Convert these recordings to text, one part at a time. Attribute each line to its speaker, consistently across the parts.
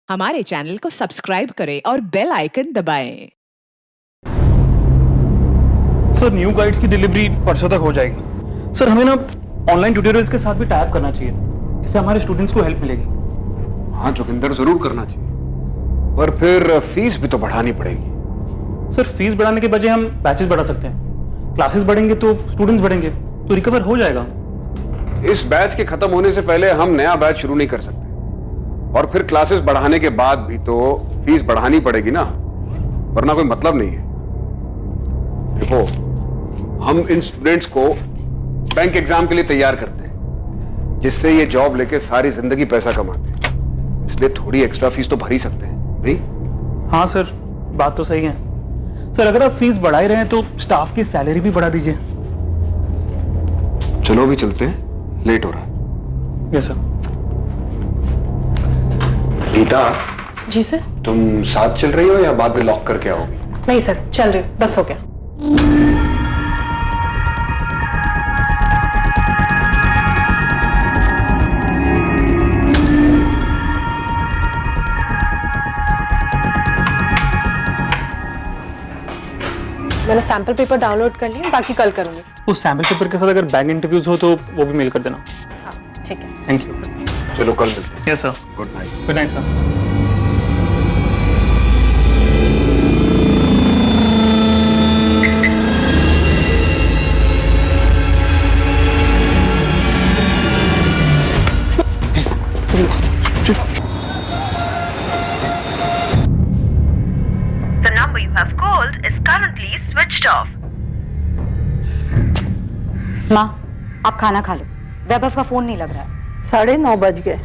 Speaker 1: हमारे चैनल को सब्सक्राइब करें और बेल आइकन दबाएं।
Speaker 2: सर न्यू गाइड्स की डिलीवरी परसों तक हो जाएगी। सर हमें ना ऑनलाइन ट्यूटोरियल्स के साथ भी टाई अप करना चाहिए, इससे हमारे स्टूडेंट्स को हेल्प मिलेगी।
Speaker 3: हाँ जोगिंदर, जरूर करना चाहिए, पर फिर फीस भी तो बढ़ानी पड़ेगी।
Speaker 2: सर फीस बढ़ाने के बजाय हम बैचेस बढ़ा सकते हैं। क्लासेस बढ़ेंगे तो स्टूडेंट्स बढ़ेंगे, तो रिकवर हो जाएगा।
Speaker 3: इस बैच के खत्म होने से पहले हम नया बैच शुरू नहीं कर सकते, और फिर क्लासेस बढ़ाने के बाद भी तो फीस बढ़ानी पड़ेगी ना, वरना कोई मतलब नहीं है। देखो, हम इन स्टूडेंट्स को बैंक एग्जाम के लिए तैयार करते हैं, जिससे ये जॉब लेके सारी जिंदगी पैसा कमाते हैं, इसलिए थोड़ी एक्स्ट्रा फीस तो भर ही सकते हैं, नहीं?
Speaker 2: हाँ सर, बात तो सही है। सर अगर आप फीस बढ़ा ही रहे हैं तो स्टाफ की सैलरी भी बढ़ा दीजिए।
Speaker 3: चलो भी चलते हैं, लेट हो रहा है।
Speaker 2: Yes sir.
Speaker 3: गीता,
Speaker 4: जी सर।
Speaker 3: तुम साथ चल रही हो या बाद में लॉक करके आओगी?
Speaker 4: नहीं सर, चल रही हूँ, बस हो गया। मैंने सैंपल पेपर डाउनलोड कर लिया, बाकी कल करूंगी।
Speaker 2: उस सैम्पल पेपर के साथ अगर बैंक इंटरव्यूज हो तो वो भी मेल कर देना।
Speaker 4: हाँ ठीक है।
Speaker 2: Thank you.
Speaker 3: चलो कल मिलते हैं।
Speaker 2: Yes sir.
Speaker 3: Good night.
Speaker 2: Good night sir.
Speaker 5: The number you have called is currently switched off.
Speaker 6: माँ, आप खाना खा लो। वैभव का फोन नहीं लग रहा है।
Speaker 7: 9:30 बज गए।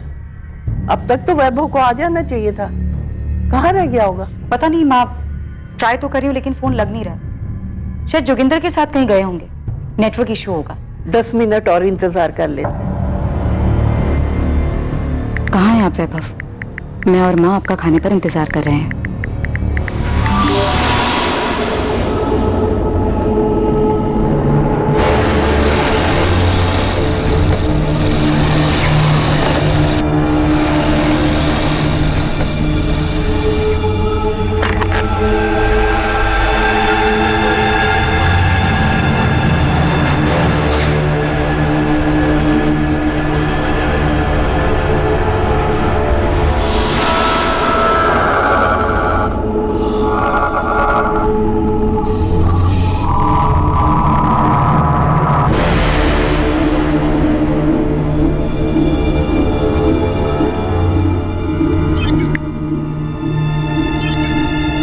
Speaker 7: अब तक तो वैभव को आ जाना चाहिए था। कहाँ रह गया होगा?
Speaker 6: पता नहीं माँ, ट्राई तो कर रही हूँ लेकिन फोन लग नहीं रहा। शायद जोगिंदर के साथ कहीं गए होंगे, नेटवर्क इशू होगा।
Speaker 7: 10 मिनट और इंतजार कर लेते।
Speaker 6: कहाँ हैं आप वैभव? मैं और माँ आपका खाने पर इंतजार कर रहे हैं।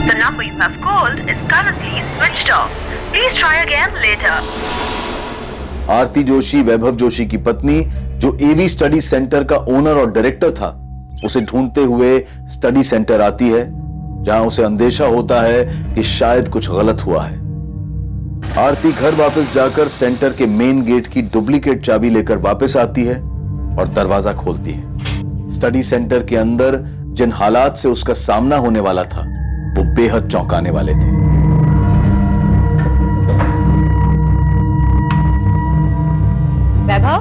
Speaker 5: The number you have called is currently switched off. Please try again later.
Speaker 8: आरती जोशी, वैभव जोशी की पत्नी, जो एवी स्टडी सेंटर का ओनर और डायरेक्टर था, उसे ढूंढते हुए स्टडी सेंटर आती है, जहां उसे अंदेशा होता है कि शायद कुछ गलत हुआ है। आरती घर वापस जाकर सेंटर के मेन गेट की डुप्लीकेट चाबी लेकर वापस आती है और दरवाजा खोलती है। स्टडी सेंटर के अंदर जिन हालात से उसका सामना होने वाला था, वो बेहद चौंकाने वाले थे।
Speaker 6: वैभव,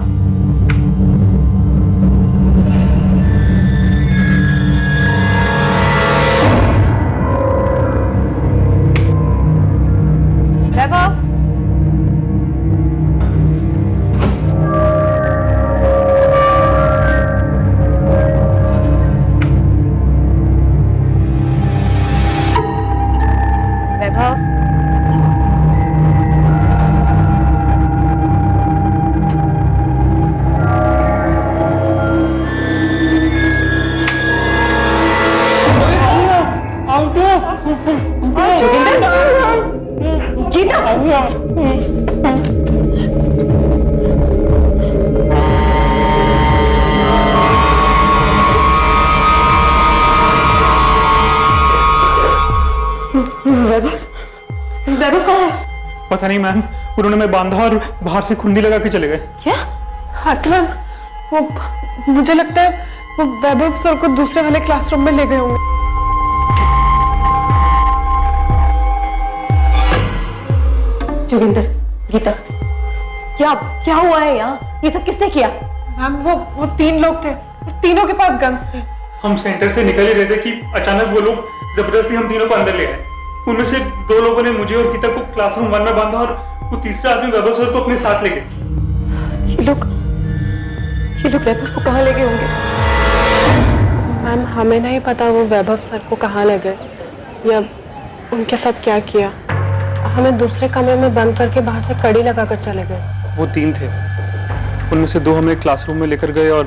Speaker 6: वैभव, वैभव, जोगिंदर, गीता, वैभव कहाँ है?
Speaker 2: पता नहीं मैम, उन्होंने मैं बांधा और बाहर से कुंडी लगा के चले गए।
Speaker 6: क्या?
Speaker 4: आरती मैम, वो मुझे लगता है वो वैभव सर को दूसरे वाले क्लासरूम में ले गए होंगे।
Speaker 6: जोगिंदर, गीता, क्या क्या हुआ है यहाँ? ये सब किसने किया?
Speaker 4: मैम वो 3 लोग थे, तीनों के पास गन्स थे।
Speaker 2: हम सेंटर से निकल ही रहे थे कि अचानक वो लोग जबरदस्ती हम तीनों को अंदर ले आए। उनमें से 2 लोगों ने मुझे और गीता को क्लासरूम 1 में बांधा और वो तीसरा आदमी वैभव सर को अपने साथ ले गए।
Speaker 6: ये लोग वैभव को कहाँ ले गए होंगे?
Speaker 4: मैम हमें नहीं पता वो वैभव सर को कहाँ ले गए या उनके साथ क्या किया। हमें दूसरे कमरे में बंद करके बाहर से कड़ी लगाकर चले गए।
Speaker 2: वो 3 थे, उनमें से 2 हमें क्लासरूम में लेकर गए और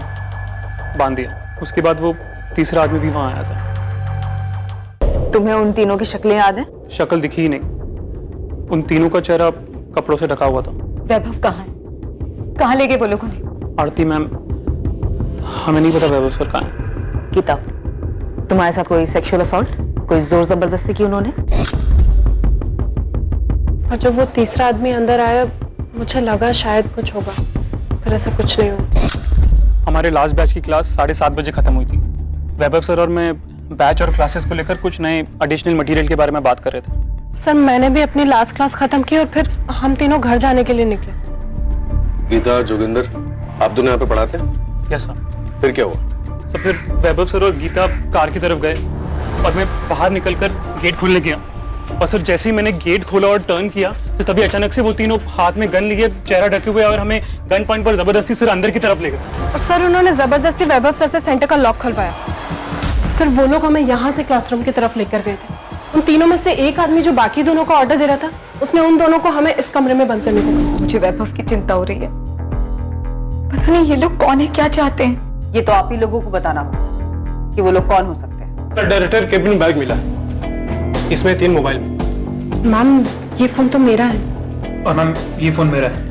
Speaker 2: बांध दिया। उसके बाद वो तीसरा आदमी भी वहां आया था।
Speaker 6: तुम्हें उन तीनों की शक्लें याद हैं?
Speaker 2: शक्ल दिखी ही नहीं, उन तीनों का चेहरा कपड़ों से ढका हुआ था।
Speaker 6: वैभव कहाँ है? कहाँ ले गए वो लोगों ने?
Speaker 2: आरती मैम, हमें नहीं पता वैभव सर कहाँ है।
Speaker 6: गीता, तुम्हारे साथ कोई सेक्सुअल असॉल्ट, कोई जोर जबरदस्ती की उन्होंने?
Speaker 4: और जब वो तीसरा आदमी अंदर आया मुझे लगा शायद कुछ होगा, फिर ऐसा कुछ नहीं हुआ।
Speaker 2: हमारे लास्ट बैच की क्लास 7:30 बजे खत्म हुई थी। वैभव सर और मैं बैच और क्लासेस को लेकर कुछ नए एडिशनल मटेरियल के बारे में बात कर रहे थे।
Speaker 4: सर मैंने भी अपनी लास्ट क्लास खत्म की और फिर हम तीनों घर जाने के लिए निकले।
Speaker 9: गीता, जोगिंदर, आप दोनों यहाँ पे पढ़ाते हैं?
Speaker 2: Yes sir.
Speaker 9: फिर क्या हुआ?
Speaker 2: सर फिर वैभव सर और गीता कार की तरफ गए और मैं बाहर निकलकर गेट खोलने गया और सर जैसे ही मैंने गेट खोला और टर्न किया तो तभी अचानक से वो तीनों हाथ में गन लिए, चेहरा ढके हुए और हमें गन पॉइंट पर जबरदस्ती सर अंदर की तरफ ले गए।
Speaker 4: और सर उन्होंने जबरदस्ती वैभव सर से सेंटर का लॉक खुलवाया। सर वो लोग हमें यहाँ से क्लासरूम की तरफ लेकर गए थे। उन तीनों में से एक आदमी जो बाकी दोनों को ऑर्डर दे रहा था उसने उन दोनों को हमें इस कमरे में बंद करने को कहा।
Speaker 6: मुझे वैभव की चिंता हो रही है। पता नहीं ये लोग कौन है, क्या चाहते हैं। ये तो आप ही लोगों को बताना होगा कि वो लोग कौन हो सकते हैं।
Speaker 9: सर डायरेक्टर केबिन बैग मिला, इसमें 3 मोबाइल।
Speaker 4: मैम ये फोन तो मेरा है।
Speaker 2: और मैम ये फोन मेरा है।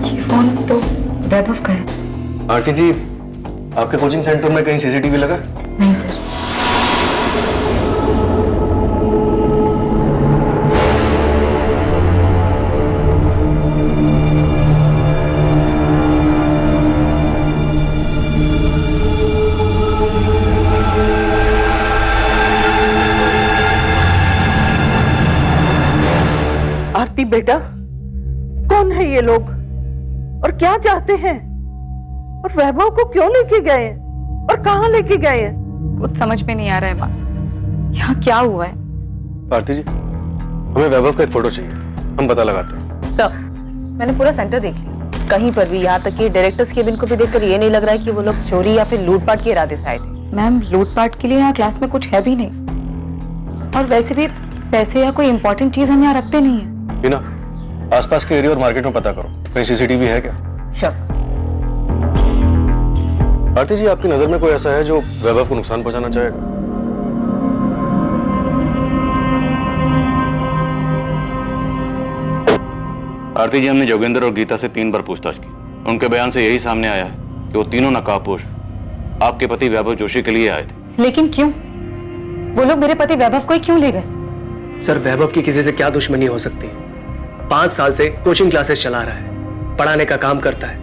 Speaker 6: ये फोन तो वैभव का है।
Speaker 9: आरती जी, आपके कोचिंग सेंटर में कहीं सीसीटीवी लगा?
Speaker 6: नहीं सर।
Speaker 7: आरती बेटा, कौन है ये लोग और क्या चाहते हैं और वैभव को क्यों लेके गए हैं और कहाँ लेके गए हैं?
Speaker 6: कुछ समझ में नहीं आ रहा है माँ, यहाँ क्या हुआ है?
Speaker 9: आरती जी, हमें वैभव का एक फोटो चाहिए, हम पता लगाते हैं।
Speaker 10: सर, मैंने पूरा सेंटर देख लिया, कहीं पर भी, यहाँ तक कि डायरेक्टर्स केबिन को भी देखकर ये नहीं लग रहा है कि वो लोग चोरी या फिर लूटपाट के इरादे से आए थे।
Speaker 6: मैम लूटपाट के लिए यहाँ क्लास में कुछ है भी नहीं, और वैसे भी पैसे या कोई इंपॉर्टेंट चीज हम यहाँ रखते नहीं है।
Speaker 9: बिना, आसपास के एरिया और मार्केट में पता करो, कहीं सीसीटीवी है क्या?
Speaker 10: Sure sir.
Speaker 9: आरती जी, आपकी नजर में कोई ऐसा है जो वैभव को नुकसान पहुंचाना चाहेगा?
Speaker 11: आरती जी, हमने जोगिंदर और गीता से 3 बार पूछताछ की। उनके बयान से यही सामने आया है कि वो तीनों नकाबपोश आपके पति वैभव जोशी के लिए आए थे।
Speaker 6: लेकिन क्यों? वो लोग मेरे पति वैभव को ही क्यों ले गए?
Speaker 12: सर, वैभव की किसी से क्या दुश्मनी हो सकती है? 5 साल से कोचिंग क्लासेस चला रहा है, पढ़ाने का काम करता है,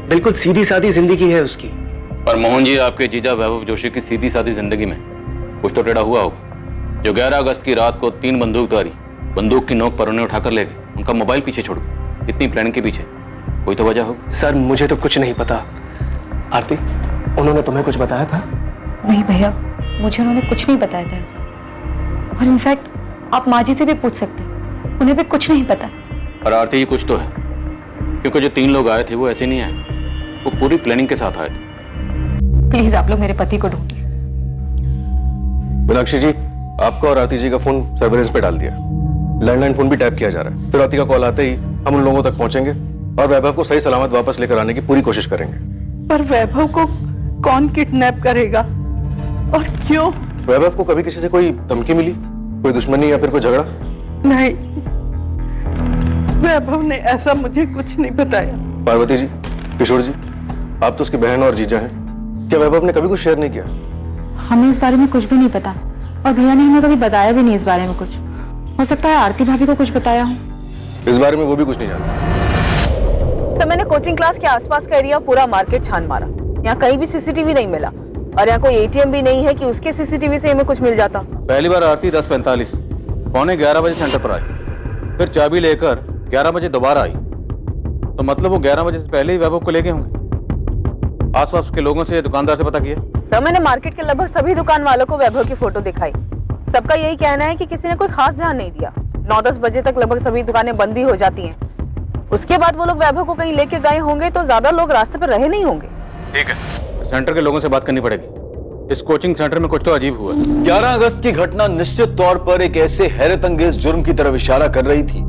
Speaker 12: बिल्कुल सीधी सादी जिंदगी है उसकी।
Speaker 11: पर मोहन जी, आपके जीजा वैभव जोशी की सीधी सादी जिंदगी में कुछ तो टेढ़ा हुआ होगा। जो 11 अगस्त की रात को 3 बंदूकधारी बंदूक की नोक पर उन्हें उठाकर ले गए, उनका मोबाइल पीछे छोड़ गए, इतनी प्लानिंग के पीछे कोई तो वजह होगी।
Speaker 12: सर, मुझे तो कुछ नहीं पता। आरती, उन्होंने तुम्हें कुछ बताया था?
Speaker 6: नहीं भैया, मुझे उन्होंने कुछ नहीं बताया था ऐसा। और इनफैक्ट आप माँ जी से भी पूछ सकते हैं, उन्हें भी कुछ नहीं पता।
Speaker 11: पर आरती जी, कुछ तो है, क्योंकि जो 3 लोग आए थे वो ऐसे नहीं आए, वो पूरी प्लानिंग के साथ आए थे।
Speaker 6: प्लीज आप लोग मेरे पति को ढूंढिए।
Speaker 9: मीनाक्षी जी, आपका और आरती जी का फोन सर्वेलेंस पे डाल दिया, लैंडलाइन फोन भी टैप किया जा रहा है। फिर आरती का कॉल आते ही हम उन लोगों तक पहुंचेंगे और वैभव को सही सलामत वापस लेकर आने की पूरी कोशिश करेंगे।
Speaker 7: पर वैभव को कौन किडनैप करेगा और क्यों?
Speaker 9: वैभव को कभी किसी से कोई धमकी मिली, कोई दुश्मनी या फिर कोई झगड़ा?
Speaker 7: नहीं, वैभव ने ऐसा मुझे कुछ नहीं बताया।
Speaker 9: पार्वती जी, किशोर जी, आप तो उसकी बहन और जीजा हैं, क्या वैभव ने कभी कुछ शेयर नहीं किया?
Speaker 6: हमें इस बारे में कुछ भी नहीं पता और भैया ने हमें कभी बताया भी नहीं इस बारे में कुछ। हो सकता है आरती भाभी को कुछ बताया हो।
Speaker 9: इस बारे में वो भी कुछ नहीं जानता।
Speaker 10: सर, मैंने कोचिंग क्लास के आसपास का एरिया पूरा मार्केट छान मारा, यहाँ कहीं भी सीसीटीवी नहीं मिला और यहाँ कोई एटीएम भी नहीं है कि उसके सीसीटीवी से हमें कुछ मिल जाता।
Speaker 11: पहली बार आरती 10:45 पौने 11 बजे सेंटर पर आई, फिर चाबी लेकर 11 बजे दोबारा आई, तो मतलब वो 11 बजे से पहले ही वैभव को ले गए होंगे। आसपास के लोगों से, दुकानदार से पता किया?
Speaker 10: सर मैंने मार्केट के लगभग सभी दुकान वालों को वैभव की फोटो दिखाई। सबका यही कहना है कि किसी ने कोई खास ध्यान नहीं दिया। 9-10 बजे तक लगभग सभी दुकानें बंद भी हो जाती हैं। उसके बाद वो लोग वैभव को कहीं लेके गए होंगे तो ज्यादा लोग रास्ते पर रहे नहीं होंगे।
Speaker 11: ठीक है, सेंटर के लोगों से बात करनी पड़ेगी। इस कोचिंग सेंटर में कुछ तो अजीब हुआ है।
Speaker 8: 11 अगस्त की घटना निश्चित तौर पर एक ऐसे हैरतअंगेज जुर्म की तरफ इशारा कर रही थी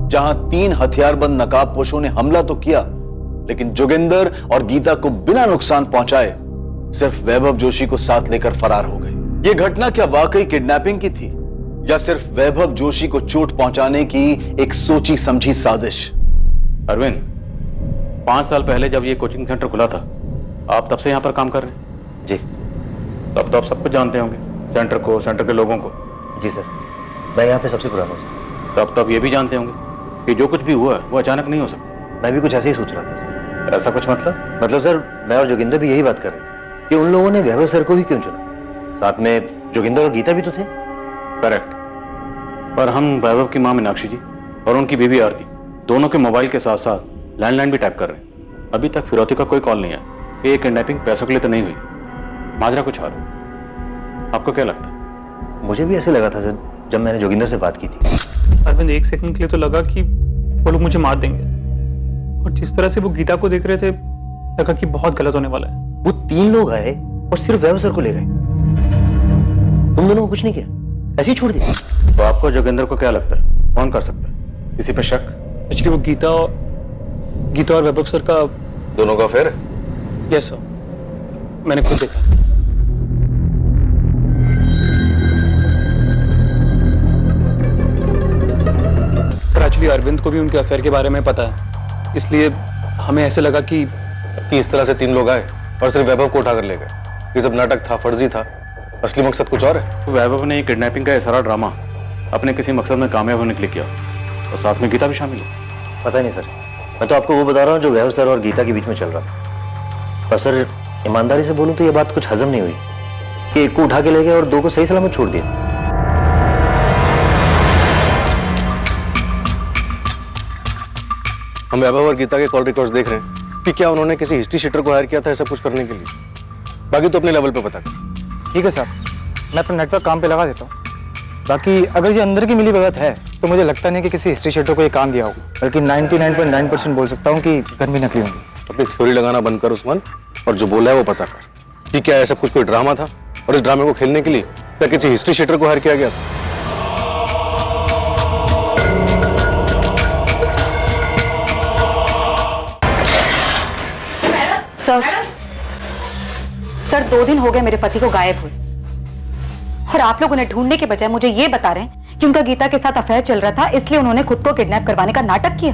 Speaker 8: जहां 3 हथियारबंद नकाबपोशों ने हमला तो किया, लेकिन जोगिंदर और गीता को बिना नुकसान पहुंचाए सिर्फ वैभव जोशी को साथ लेकर फरार हो गए। यह घटना क्या वाकई किडनैपिंग की थी या सिर्फ वैभव जोशी को चोट पहुंचाने की एक सोची समझी साजिश?
Speaker 11: अरविंद, 5 साल पहले जब ये कोचिंग सेंटर खुला था, आप तब से यहाँ पर काम कर रहे हैं?
Speaker 13: जी।
Speaker 11: तब तो आप सब कुछ जानते होंगे, सेंटर को, सेंटर के लोगों को।
Speaker 13: जी सर, मैं यहाँ पे सबसे पुराना हूँ।
Speaker 11: तब तो आप ये भी जानते होंगे कि जो कुछ भी हुआ वो अचानक नहीं हो सकता।
Speaker 13: मैं भी कुछ ऐसे ही सोच रहा था सर।
Speaker 11: ऐसा कुछ मतलब
Speaker 13: सर, मैं और जोगिंदर भी यही बात कर रहे हैं कि उन लोगों ने वैभव सर को ही क्यों चुना? साथ में जोगिंदर और गीता भी तो थे।
Speaker 11: करेक्ट, पर हम वैभव की माँ मीनाक्षी जी और उनकी बीवी आरती दोनों के मोबाइल के साथ साथ लैंडलाइन भी टैप कर रहे हैं। अभी तक फिरौती का कोई कॉल नहीं आया कि ये किडनैपिंग पैसों के लिए तो नहीं हुई, माजरा कुछ और। आपको क्या लगता है?
Speaker 13: मुझे भी ऐसे लगा था सर जब मैंने जोगिंदर से बात की थी।
Speaker 2: अरविंद, एक सेकंड के लिए तो लगा कि वो लोग मुझे मार देंगे, और जिस तरह से वो गीता को देख रहे थे लगा कि बहुत गलत होने वाला है।
Speaker 13: वो 3 लोग आए और सिर्फ वैभव सर को ले गए। तुम दोनों को कुछ नहीं किया, ऐसे ही छोड़ दिया।
Speaker 11: तो आपको जोगिंदर को क्या लगता है, कौन कर सकता है? किसी पे शक?
Speaker 2: एक्चुअली वो गीता और वैभव सर का
Speaker 9: दोनों का अफेयर?
Speaker 2: यस सर, मैंने खुद देखा। सर एक्चुअली अरविंद को भी उनके अफेयर के बारे में पता है, इसलिए हमें ऐसे लगा कि
Speaker 9: इस तरह से 3 लोग आए और सिर्फ वैभव को उठाकर ले गए। ये सब नाटक था, फर्जी था, असली मकसद कुछ और है।
Speaker 11: तो वैभव ने किडनैपिंग का ये सारा ड्रामा अपने किसी मकसद में कामयाब होने के लिए किया, और साथ में गीता भी शामिल है।
Speaker 13: पता नहीं सर, मैं तो आपको वो बता रहा हूँ जो वैभव सर और गीता के बीच में चल रहा था। पर सर ईमानदारी से बोलूं तो ये बात कुछ हजम नहीं हुई कि एक को उठा के ले गए और 2 को सही सलामत छोड़ दिया।
Speaker 9: हम वैभव और गीता के कॉल रिकॉर्ड्स देख रहे हैं कि क्या उन्होंने किसी हिस्ट्री शीटर को हायर किया था ऐसा कुछ करने के लिए। बाकी तो अपने लेवल पे पता कर।
Speaker 14: ठीक है साहब, मैं अपना नेटवर्क काम पे लगा देता हूँ। बाकी अगर ये अंदर की मिली भगत है तो मुझे लगता नहीं कि किसी हिस्ट्री शीटर को ये काम दिया होगा, बल्कि 99.9% बोल सकता हूँ कि घर भी नकली होंगी।
Speaker 9: अपनी थ्योरी लगाना बंद कर उस्मान, और जो बोला है वो पता कर कि क्या ऐसा कुछ कोई ड्रामा था, और इस ड्रामे को खेलने के लिए क्या किसी हिस्ट्री शीटर को हायर किया गया था?
Speaker 6: सर 2 दिन हो गए मेरे पति को गायब हुए, और आप लोग उन्हें ढूंढने के बजाय मुझे ये बता रहे हैं कि उनका गीता के साथ अफेयर चल रहा था, इसलिए उन्होंने खुद को किडनैप करवाने का नाटक किया।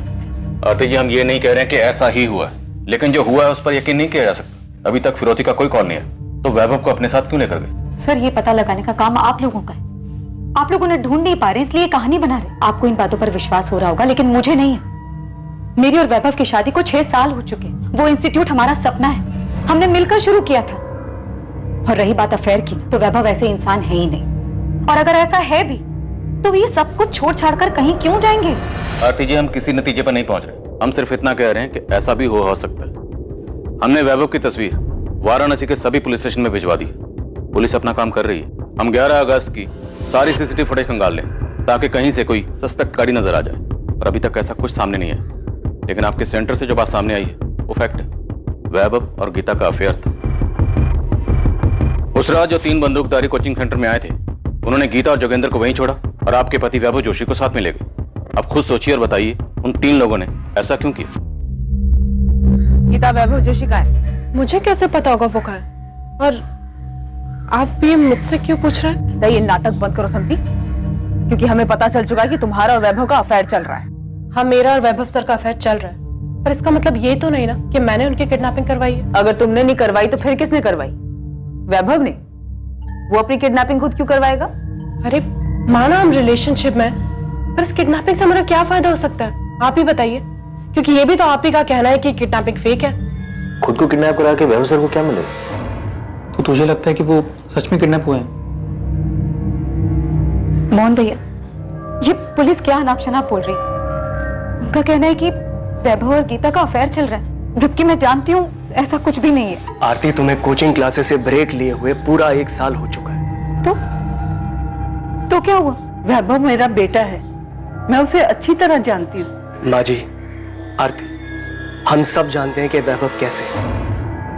Speaker 11: आरती जी, हम ये नहीं कह रहे हैं कि ऐसा ही हुआ है, लेकिन जो हुआ है उस पर यकीन नहीं किया जा सकता। अभी तक फिरौती का कोई कॉल नहीं है, तो वैभव को अपने साथ क्यों लेकर गए?
Speaker 6: सर ये पता लगाने का काम आप लोगों का है। आप लोग उन्हें ढूंढ नहीं पा रहे, इसलिए कहानी बना रहे। आपको इन बातों पर विश्वास हो रहा होगा, लेकिन मुझे नहीं है। मेरी और वैभव की शादी को 6 साल हो चुके हैं। वो इंस्टीट्यूट हमारा सपना है, हमने मिलकर शुरू किया था। और रही बात अफेयर की, तो वैभव ऐसे इंसान है ही नहीं, और अगर ऐसा है भी तो ये सब कुछ छोड़ छाड़ कर कहीं क्यों जाएंगे?
Speaker 11: आरती जी, हम किसी नतीजे पर नहीं पहुंच रहे, हम सिर्फ इतना कह रहे हैं कि ऐसा भी हो सकता है। हमने वैभव की तस्वीर वाराणसी के सभी पुलिस स्टेशन में भिजवा दी। पुलिस अपना काम कर रही है। हम 11 अगस्त की सारी सीसीटीवी फुटेज खंगाल लें ताकि कहीं से कोई सस्पेक्ट गाड़ी नजर आ जाए, और अभी तक ऐसा कुछ सामने नहीं है। लेकिन आपके सेंटर से जो बात सामने आई है वो फैक्ट है, वैभव और गीता का अफेयर था। उस रात जो 3 बंदूकधारी कोचिंग सेंटर में आए थे, उन्होंने गीता और जोगेंद्र को वहीं छोड़ा और आपके पति वैभव जोशी को साथ में ले गए। अब खुद सोचिए और बताइए, उन 3 लोगों ने ऐसा क्यों किया?
Speaker 10: गीता, वैभव जोशी कहाँ है?
Speaker 4: मुझे कैसे पता होगा वो कहाँ है? और आप भी मुझसे क्यों पूछ रहे हैं?
Speaker 10: ये नाटक बंद करो समझी, क्योंकि हमें पता चल चुका है कि तुम्हारा और वैभव का अफेयर चल रहा है।
Speaker 4: हाँ, मेरा और वैभव सर का अफेयर चल रहा है, पर इसका मतलब ये तो नहीं ना कि मैंने उनकी किडनैपिंग करवाई है।
Speaker 10: अगर तुमने नहीं करवाई तो फिर किसने करवाई? वैभव ने। वो अपनी किडनैपिंग खुद क्यों करवाएगा?
Speaker 4: अरे माना हम रिलेशनशिप में, पर इस किडनैपिंग से हमारा क्या फायदा हो सकता है? आप ही बताइए, क्योंकि ये भी तो आप ही का कहना है कि किडनैपिंग फेक है।
Speaker 13: खुद को किडनैप करा के वैभव सर को क्या मिलेगा?
Speaker 2: तो तुझे लगता है कि वो सच में किडनैप हुए हैं?
Speaker 6: मोहन भैया, ये पुलिस क्या अनाप शनाप बोल रही है? उनका कहना है कि वैभव और गीता का अफेयर चल रहा है, जबकि मैं जानती हूँ ऐसा कुछ भी नहीं है।
Speaker 12: आरती, तुम्हें कोचिंग क्लासेस से ब्रेक लिए हुए पूरा 1 साल हो चुका है।
Speaker 6: तो क्या हुआ?
Speaker 7: वैभव मेरा बेटा है, मैं उसे अच्छी तरह जानती हूँ।
Speaker 12: माँ जी, आरती, हम सब जानते हैं कि वैभव कैसे है,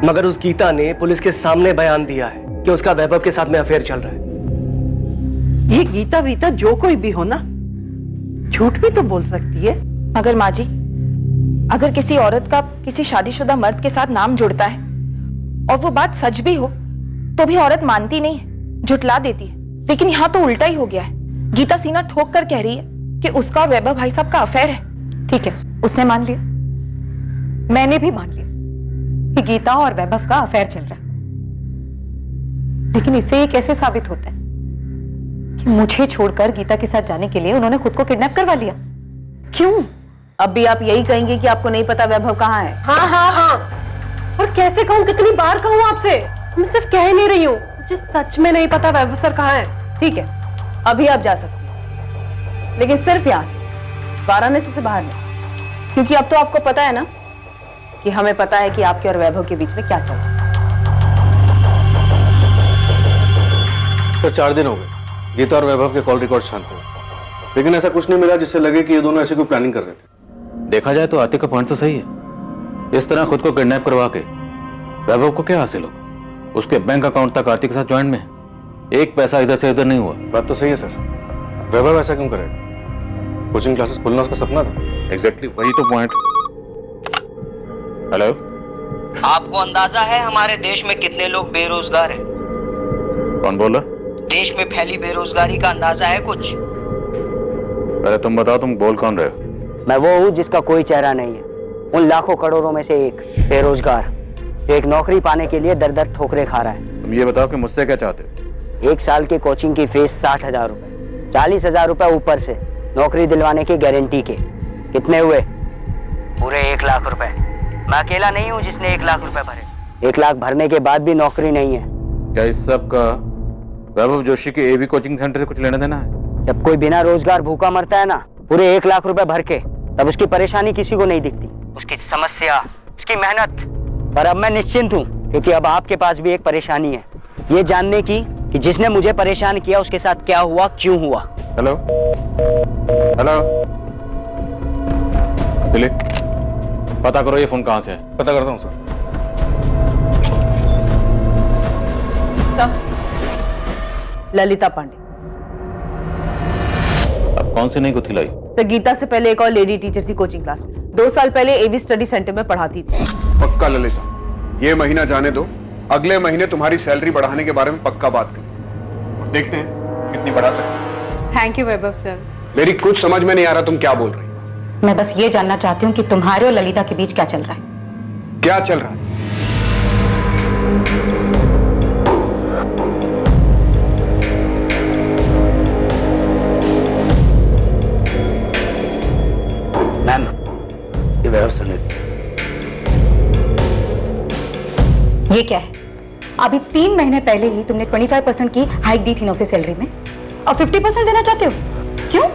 Speaker 12: मगर उस गीता ने पुलिस के सामने बयान दिया है कि उसका वैभव के साथ में अफेयर चल रहा है।
Speaker 7: ये गीता वीता जो कोई भी हो ना, झूठ भी तो बोल सकती है।
Speaker 15: मगर माँ जी, अगर किसी औरत का किसी शादीशुदा मर्द के साथ नाम जुड़ता है और वो बात सच भी हो तो भी औरत मानती नहीं है, झुटला देती है। लेकिन यहाँ तो उल्टा ही हो गया है। गीता सीना ठोक कर कह रही है कि उसका और वैभव भाई साहब का अफेयर है।
Speaker 6: ठीक है, उसने मान लिया, मैंने भी मान लिया कि गीता और वैभव का अफेयर चल रहा है। लेकिन इससे ये कैसे साबित होता है कि मुझे छोड़कर गीता के साथ जाने के लिए उन्होंने खुद को किडनैप करवा लिया? क्यों?
Speaker 10: अब भी आप यही कहेंगे कि आपको नहीं पता वैभव कहाँ है?
Speaker 4: हाँ हाँ हाँ, और कैसे कहूँ, कितनी बार कहूँ आपसे? मैं सिर्फ कह नहीं रही हूँ, मुझे सच में नहीं पता वैभव सर कहाँ है।
Speaker 10: ठीक है, अभी आप जा सकती हैं, लेकिन सिर्फ यहाँ से, वाराणसी से बाहर नहीं, क्योंकि अब तो आपको पता है ना कि हमें पता है कि आपके और वैभव के बीच में क्या चल रहा है।
Speaker 9: सर 4 दिन हो गए, गीता और वैभव के कॉल रिकॉर्ड शांत हुए, लेकिन ऐसा कुछ नहीं मिला जिससे लगे कि ये दोनों ऐसे कोई प्लानिंग कर रहे थे।
Speaker 11: देखा जाए तो आरती का पॉइंट तो सही है। इस तरह खुद को किडनैप करवा के वैभव को क्या हासिल हो? उसके बैंक अकाउंट तक आरती के साथ ज्वाइंट में है। एक पैसा इधर से उधर नहीं हुआ।
Speaker 9: बात तो सही है सर, वैभव ऐसा क्यों करे? कोचिंग क्लासेस खोलना उसका सपना था।
Speaker 11: एग्जैक्टली, वही तो पॉइंट। हेलो,
Speaker 16: आपको अंदाजा है हमारे देश में कितने लोग बेरोजगार हैं?
Speaker 11: कौन बोल रहा?
Speaker 16: देश में फैली बेरोजगारी का अंदाजा है कुछ?
Speaker 11: पहले तुम बताओ, तुम बोल कौन रहे हो?
Speaker 16: मैं वो हूँ जिसका कोई चेहरा नहीं है, उन लाखों करोड़ों में से एक बेरोजगार जो एक नौकरी पाने के लिए दर दर ठोकरें खा रहा है।
Speaker 11: तुम ये बताओ कि मुझसे क्या चाहते हो?
Speaker 16: 1 साल की कोचिंग की फीस 60,000 रुपए, 40,000 रुपए ऊपर से नौकरी दिलवाने की गारंटी के। कितने हुए? पूरे 1 लाख रुपए। मैं अकेला नहीं हूँ जिसने 1 लाख रुपए भरे। 1 लाख भरने के बाद भी नौकरी नहीं है।
Speaker 11: क्या इस सब का वैभव जोशी के एवी कोचिंग सेंटर से कुछ लेना देना है?
Speaker 16: जब कोई बिना रोजगार भूखा मरता है ना, पूरे 1 लाख रुपए भर के, तब उसकी परेशानी किसी को नहीं दिखती, उसकी समस्या, उसकी मेहनत। पर अब मैं निश्चिंत हूँ, क्योंकि अब आपके पास भी एक परेशानी है, ये जानने की कि जिसने मुझे परेशान किया उसके साथ क्या हुआ, क्यों हुआ।
Speaker 11: हेलो हेलो, दिलीप, पता करो ये फोन कहाँ से है।
Speaker 9: पता करता हूँ सर।
Speaker 10: ललिता पांडे।
Speaker 11: अब कौन सी नई गुत्थी लाई?
Speaker 10: सर, गीता से पहले एक और लेडी टीचर थी कोचिंग क्लास में, 2 साल पहले एवी स्टडी सेंटर में पढ़ाती थी।
Speaker 3: पक्का ललिता, ये महीना जाने दो, अगले महीने तुम्हारी सैलरी बढ़ाने के बारे में पक्का बात करें। देखते हैं कितनी बढ़ा सकते।
Speaker 4: Thank you Vaibhav sir.
Speaker 3: मेरी कुछ समझ में नहीं आ रहा तुम क्या बोल रही?
Speaker 6: मैं बस ये जानना चाहती हूँ कि तुम्हारे और ललिता के बीच क्या चल रहा है।
Speaker 3: क्या चल रहा है?
Speaker 16: मैम, ये वैभव सर ने
Speaker 6: ये क्या है? अभी 3 महीने पहले ही तुमने 25% की हाइक दी थी ना उसे सैलरी में, और 50% देना चाहते हो? क्यों?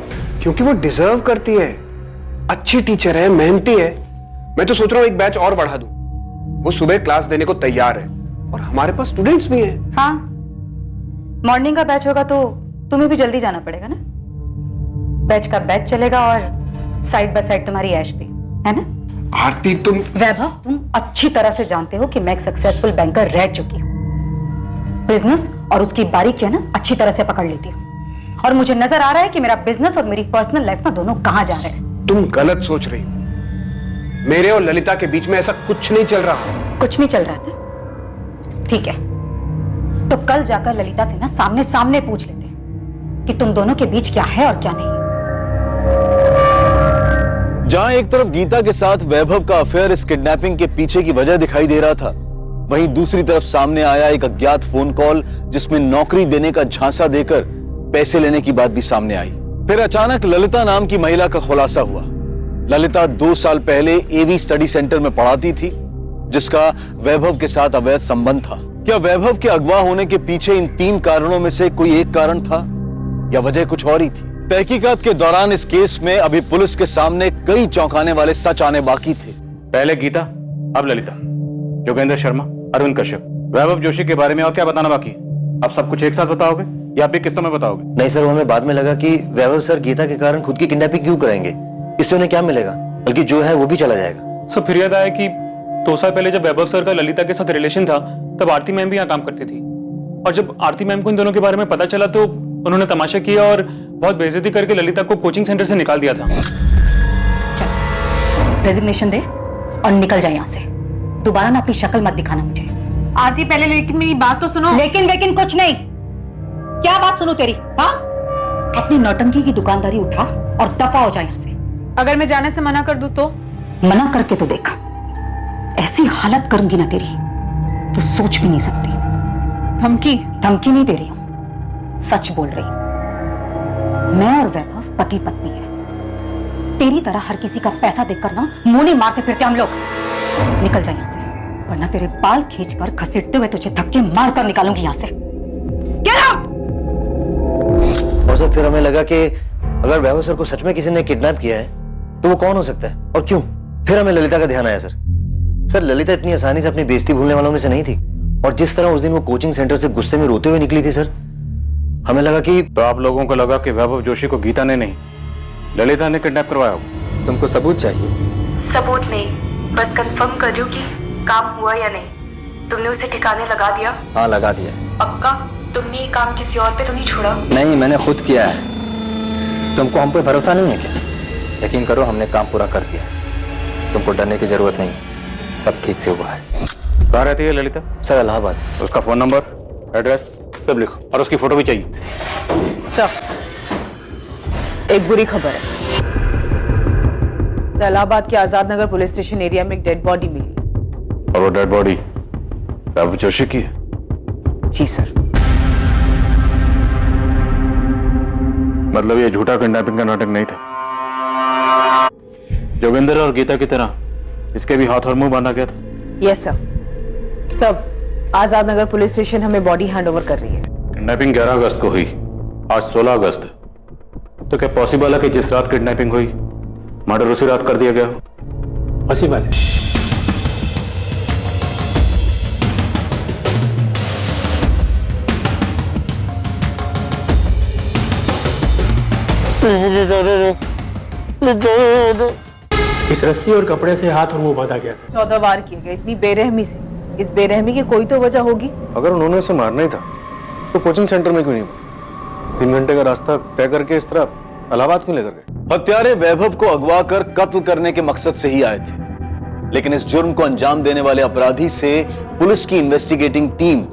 Speaker 2: क्योंकि वो डिजर्व करती है, अच्छी टीचर है, मेहनती है।
Speaker 3: मैं तो सोच रहा हूँ एक बैच और बढ़ा दूं। वो सुबह क्लास देने को तैयार है और हमारे पास स्टूडेंट्स भी हैं।
Speaker 6: हाँ, मॉर्निंग का बैच होगा तो तुम्हें भी जल्दी जाना पड़ेगा ना। बैच का बैच चलेगा और साइड बाय साइड तुम्हारी ऐश भी, है ना?
Speaker 2: आरती, तुम
Speaker 6: वैभव, तुम अच्छी तरह से जानते हो कि मैं एक सक्सेसफुल बैंकर रह चुकी हूँ। बिजनेस और उसकी बारीकियां ना अच्छी तरह से पकड़ लेती हूँ, और मुझे नजर आ रहा है कि मेरा बिजनेस और मेरी पर्सनल लाइफ ना दोनों कहाँ जा रहे हैं।
Speaker 3: तुम गलत सोच रही हो। मेरे और ललिता के बीच में ऐसा कुछ नहीं चल रहा।
Speaker 6: कुछ नहीं चल रहा है ना? ठीक है, तो कल जाकर ललिता से ना सामने सामने पूछ लेते हैं कि तुम दोनों के बीच क्या है और क्या नहीं।
Speaker 8: जहां एक तरफ गीता के साथ वैभव का अफेयर इस किडनैपिंग के पीछे की वजह दिखाई दे रहा था, वहीं दूसरी तरफ सामने आया एक अज्ञात फोन कॉल जिसमें नौकरी देने का झांसा देकर पैसे लेने की बात भी सामने आई। फिर अचानक ललिता नाम की महिला का खुलासा हुआ। ललिता 2 साल पहले एवी स्टडी सेंटर में पढ़ाती थी, जिसका वैभव के साथ अवैध संबंध था। क्या वैभव के अगवा होने के पीछे इन 3 कारणों में से कोई एक कारण था, या वजह कुछ और ही थी? तहकीकात के दौरान इस केस में अभी पुलिस के सामने कई चौंकाने वाले सच आने बाकी थे।
Speaker 11: पहले गीता, अब ललिता। जोगेंद्र शर्मा, अरविंद कश्यप, वैभव जोशी के बारे में और क्या बताना बाकी है? आप सब कुछ एक साथ बताओगे या आप भी किस्तों में बताओगे?
Speaker 13: नहीं सर, वो हमें बाद में लगा कि वैभव सर गीता के कारण खुद की किडनैपिंग क्यों कराएंगे, इससे उन्हें क्या मिलेगा, बल्कि जो है वो भी चला जाएगा।
Speaker 2: सब फिर याद आया कि 2 साल पहले जब वैभव सर का ललिता के साथ रिलेशन था तब आरती मैम भी यहाँ काम करती थी, और जब आरती मैम को इन दोनों के बारे में पता चला तो उन्होंने तमाशा किया और बहुत बेइज्जती करके ललिता को कोचिंग सेंटर से निकाल दिया था।
Speaker 6: रेजिग्नेशन दे और निकल जाए यहाँ से। दोबारा ना अपनी शक्ल मत दिखाना मुझे।
Speaker 15: आरती पहले लेकिन मेरी बात तो सुनो।
Speaker 6: लेकिन कुछ नहीं। क्या बात सुनो तेरी? हाँ, अपनी नौटंकी की दुकानदारी उठा और दफा हो जाए यहाँ से।
Speaker 15: अगर मैं जाने से मना कर दूं तो?
Speaker 6: मना करके तो देख, ऐसी हालत करूंगी ना तेरी तो सोच भी नहीं सकती। धमकी नहीं दे रही हूं, सच बोल रही हूं। मैं और वैभव पति पत्नी है। तेरी तरह हर किसी का पैसा देखकर ना मुंह नहीं मारते फिरते हम लोग। निकल जा यहाँ से, वरना तेरे बाल खींचकर घसीटते हुए तुझे धक्के मारकर निकालूंगी यहाँ से। Get out!
Speaker 13: और सर फिर हमें लगा कि अगर वैभव सर को सच में किसी ने किडनैप किया है तो वो कौन हो सकता है और क्यों। फिर हमें ललिता का ध्यान आया सर ललिता इतनी आसानी से अपनी बेइज्जती भूलने वालों में से नहीं थी, और जिस तरह उस दिन वो कोचिंग सेंटर से गुस्से में रोते हुए निकली थी सर, हमें लगा कि।
Speaker 11: तो आप लोगों को लगा कि वैभव जोशी को गीता ने नहीं ललिता ने किडनैप करवाया हो?
Speaker 14: तुमको सबूत चाहिए?
Speaker 15: सबूत नहीं, बस कंफर्म कर रही हूँ कि काम हुआ या नहीं। तुमने उसे ठिकाने लगा दिया?
Speaker 14: हाँ, लगा दिया।
Speaker 15: पक्का? तुमने ये काम किसी और पे तो नहीं छोड़ा?
Speaker 14: नहीं, मैंने खुद किया है। तुमको हम पे भरोसा नहीं है क्या? यकीन करो, हमने काम पूरा कर दिया। तुमको डरने की जरूरत नहीं, सब ठीक से हुआ है।
Speaker 11: कहाँ रहती है ललिता?
Speaker 13: सर इलाहाबाद।
Speaker 11: उसका फोन नंबर, एड्रेस सब लिखो, और उसकी फोटो भी चाहिए।
Speaker 10: सर, एक बुरी खबर है। इलाहाबाद के Azad Nagar police station area में एक डेड बॉडी मिली।
Speaker 11: और वो डेड बॉडी वैभव जोशी की है?
Speaker 10: जी सर।
Speaker 11: मतलब ये झूठा किडनैपिंग का नाटक नहीं था? जोगिंदर और गीता की तरह इसके भी हाथ और मुंह बांधा गया था?
Speaker 10: Yes sir. सब आजाद नगर पुलिस स्टेशन हमें बॉडी हैंडओवर कर रही है।
Speaker 11: किडनैपिंग 11 अगस्त को हुई, आज 16 अगस्त है, तो क्या पॉसिबल है कि जिस रात किडनैपिंग हुई मर्डर उसी रात कर दिया गया?
Speaker 12: पॉसिबल है। इस रस्सी और कपड़े से हाथ और मुंह बांधा गया था।
Speaker 10: 14 वार किए गए, इतनी बेरहमी से। इस बेरहमी की कोई तो वजह होगी।
Speaker 9: अगर उन्होंने उसे मारना ही था तो कोचिंग सेंटर में क्यों नहीं मारा? 3 घंटे का रास्ता तय करके इस तरह इलाहाबाद क्यों लेकर गए?
Speaker 8: हत्यारे वैभव को अगवा कर कत्ल करने के मकसद से ही आए थे, लेकिन इस जुर्म को अंजाम देने वाले अपराधी से पुलिस की इन्वेस्टिगेटिंग टीम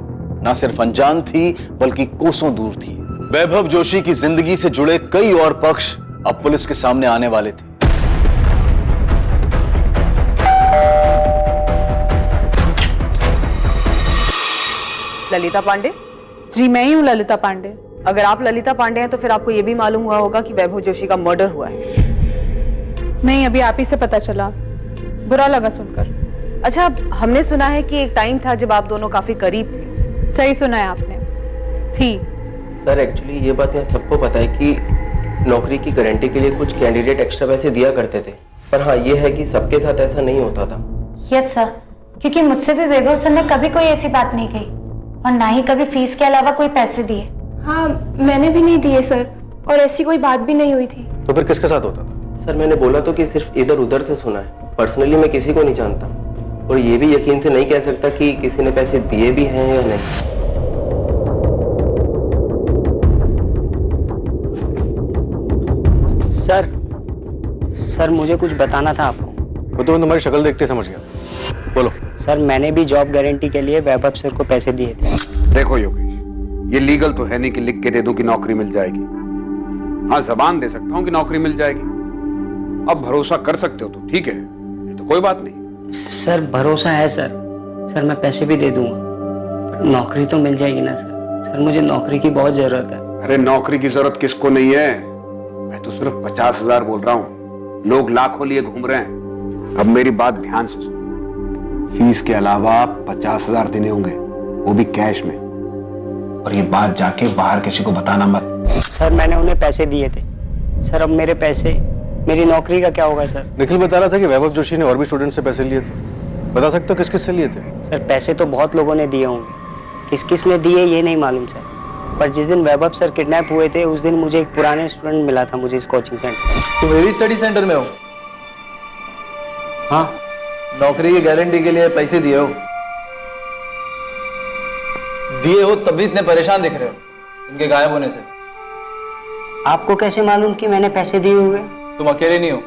Speaker 8: न सिर्फ अनजान थी बल्कि कोसों दूर थी। वैभव जोशी की जिंदगी से जुड़े कई और पक्ष अब पुलिस के सामने आने वाले थे।
Speaker 10: ललिता पांडे?
Speaker 15: जी मैं ही हूँ ललिता पांडे।
Speaker 10: अगर आप ललिता पांडे हैं तो फिर आपको यह भी मालूम हुआ होगा कि वैभव जोशी का मर्डर हुआ है।
Speaker 15: नहीं, अभी आप ही से पता चला, बुरा लगा सुनकर।
Speaker 10: अच्छा, हमने सुना है कि एक टाइम था जब आप दोनों काफी करीब थे।
Speaker 15: सही सुना है आपने, थी।
Speaker 17: सर एक्चुअली ये बात यहाँ सबको पता है कि नौकरी की गारंटी के लिए कुछ कैंडिडेट एक्स्ट्रा पैसे दिया करते थे, पर हाँ ये है कि सबके साथ ऐसा नहीं होता था।
Speaker 18: यस सर, क्योंकि मुझसे भी वैभव सर ने कभी कोई ऐसी बात नहीं कही और ना ही कभी फीस के अलावा कोई पैसे दिए।
Speaker 4: हाँ, मैंने भी नहीं दिए सर, और ऐसी कोई बात भी नहीं हुई थी।
Speaker 9: तो फिर किसके साथ होता था?
Speaker 17: सर मैंने बोला तो कि सिर्फ इधर उधर से सुना है, पर्सनली मैं किसी को नहीं जानता, और ये भी यकीन से नहीं कह सकता कि किसी ने पैसे दिए भी हैं या नहीं।
Speaker 16: सर मुझे कुछ बताना था आपको।
Speaker 9: वो तो मैं तुम्हारी शक्ल देखते समझ गया। बोलो।
Speaker 16: सर मैंने भी जॉब गारंटी के लिए वैभव सर को पैसे दिए थे।
Speaker 3: देखो योगेश, ये लीगल तो है नहीं कि लिख के दे दूं कि नौकरी मिल जाएगी। हाँ, जबान दे सकता हूं कि नौकरी मिल जाएगी। अब भरोसा कर सकते हो तो ठीक है, तो कोई बात नहीं।
Speaker 16: सर भरोसा है सर मैं पैसे भी दे दूंगा, पर नौकरी तो मिल जाएगी ना सर मुझे नौकरी की बहुत जरूरत है।
Speaker 3: अरे नौकरी की जरूरत किसको नहीं है, मैं तो सिर्फ 50,000 बोल रहा हूँ, लोग लाखों लिए घूम रहे हैं। अब मेरी बात ध्यान से सुनो, फीस के अलावा 50,000 देने होंगे, वो भी कैश में, और ये बात जाके बाहर किसी को बताना मत।
Speaker 16: सर मैंने उन्हें पैसे दिए थे सर, अब मेरे पैसे, मेरी नौकरी का क्या होगा सर?
Speaker 9: निखिल बता रहा था कि वैभव जोशी ने और भी स्टूडेंट से पैसे लिए थे। बता सकते हो किस किस से लिए थे?
Speaker 16: सर पैसे तो बहुत लोगों ने दिए होंगे, किस किस ने दिए ये नहीं मालूम सर, पर जिस दिन वैभव सर किडनैप हुए थे उस दिन मुझे एक पुराने स्टूडेंट मिला था मुझे इस कोचिंग सेंटर।
Speaker 8: तुम एवी स्टडी सेंटर में हो?
Speaker 16: हाँ।
Speaker 8: नौकरी की गारंटी के लिए पैसे दिए हो? दिए हो तभी इतने परेशान दिख रहे हो इनके गायब होने से।
Speaker 16: आपको कैसे मालूम कि मैंने पैसे दिए हुए?
Speaker 8: तुम अकेले नहीं हो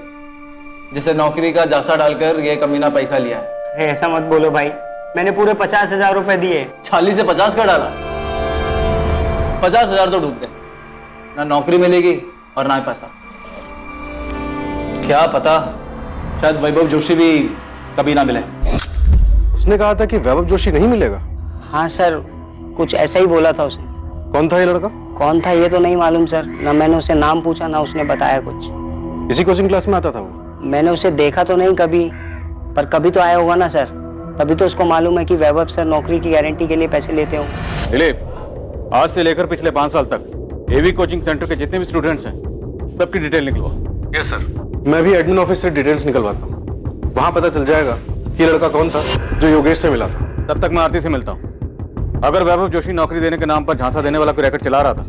Speaker 8: जिसे नौकरी का जासा डालकर ये कमीना पैसा लिया है।
Speaker 16: अरे ऐसा मत बोलो भाई, मैंने पूरे 50,000 रुपए दिए।
Speaker 8: 40 से 50 का डाला? 50,000 तो डूब गए, ना नौकरी मिलेगी और ना पैसा। क्या पता शायद वैभव जोशी भी कभी ना मिले।
Speaker 9: उसने कहा था कि वैभव जोशी नहीं मिलेगा।
Speaker 16: हाँ सर, कुछ ऐसा ही बोला था उसने।
Speaker 9: कौन था ये लड़का?
Speaker 16: कौन था ये तो नहीं मालूम सर, ना मैंने उसे नाम पूछा ना उसने बताया कुछ।
Speaker 9: इसी कोचिंग क्लास में आता था वो?
Speaker 16: मैंने उसे देखा तो नहीं कभी, पर कभी तो आया होगा ना सर, तभी तो उसको मालूम है कि वैभव सर नौकरी की गारंटी के लिए पैसे लेते हो।
Speaker 11: दिलीप, आज से लेकर पिछले 5 साल तक एवी कोचिंग सेंटर के जितने भी स्टूडेंट्स हैं सबकी डिटेल निकलवा।
Speaker 9: Yes sir. मैं भी एडमिन ऑफिस से डिटेल्स निकलवाता हूँ, वहां पता चल जाएगा कि लड़का कौन था जो योगेश से मिला था।
Speaker 11: तब तक मैं आरती से मिलता हूँ। अगर वैभव जोशी नौकरी देने के नाम पर झांसा देने वाला कोई रैकेट चला रहा था